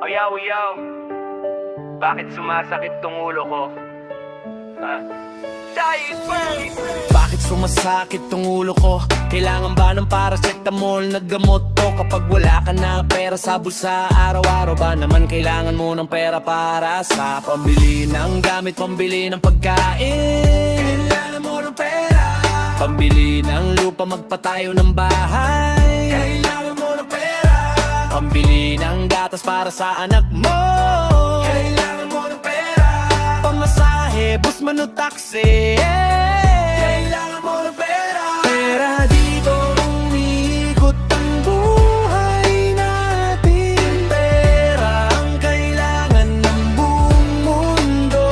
Oyaw, oyaw. Bakit sumasakit tong ulo ko? Bakit sumasakit tong ulo ko? Kailangan ba ng paracetamol na gamot to? Kapag wala ka na pera sa bulsa, araw-araw ba naman kailangan mo ng pera para sa pambili ng gamit, pambili ng pagkain? Kailangan mo ng pera. Pambili ng lupa, magpatayo ng bahay. Kailangan mo ng pera. Pambili ng gatas para sa anak mo. Kailangan mo ng pera. Pamasahe, bus man o taxi. Kailangan mo ng pera. Pera dito umiikot ang buhay natin. Pera ang kailangan ng buong mundo.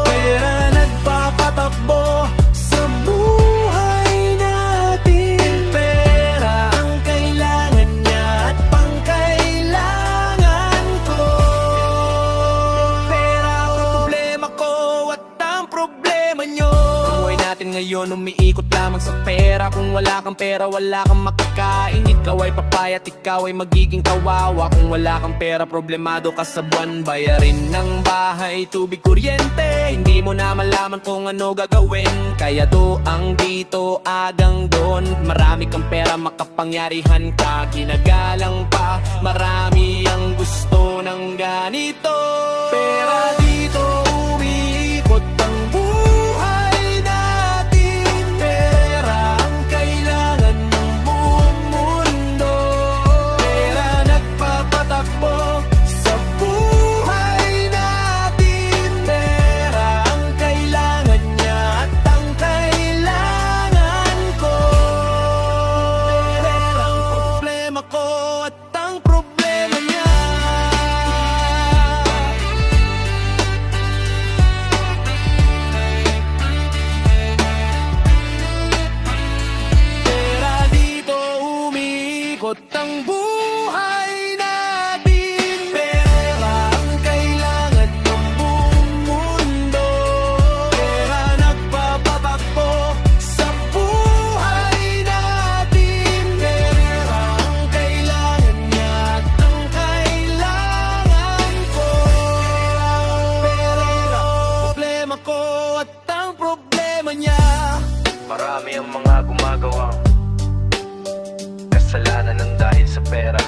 Pera nagpapatakbo sa buhay natin. Pera ang kailangan niya at pangkailangan ko. Pera ang problema ko at ang problema nyo. Buhay natin ngayon umiikot lamang sa pera. Kung wala kang pera, wala kang makakain. Ikaw ay papayat, ikaw ay magiging kawawa. Kung wala kang pera, problemado ka sa buwan. Bayarin ng bahay, tubig, kuryente. Hindi mo na malaman kung ano gagawin. Kaya doang dito, agang doon. Marami kang pera, makapangyarihan ka. Ginagalang pa, marami ang gusto ng ganito. Pera dito umiikot ang buhay natin. Pera ang kailangan ng buong mundo. Pera nagpapatakbo sa buhay natin. Pera ang kailangan niya at ang kailangan ko. Pera ang problema ko at ang problema niya. Pera dito umiikot ang buhay natin. Pera ang kailangan ng buong mundo. Pera nagpapatakbo sa buhay natin. Pera ang kailangan niya at ang kailangan ko. Pera ang problema ko at ang problema niya. Marami ang mga gumagawang kasalanan ng dahil sa pera.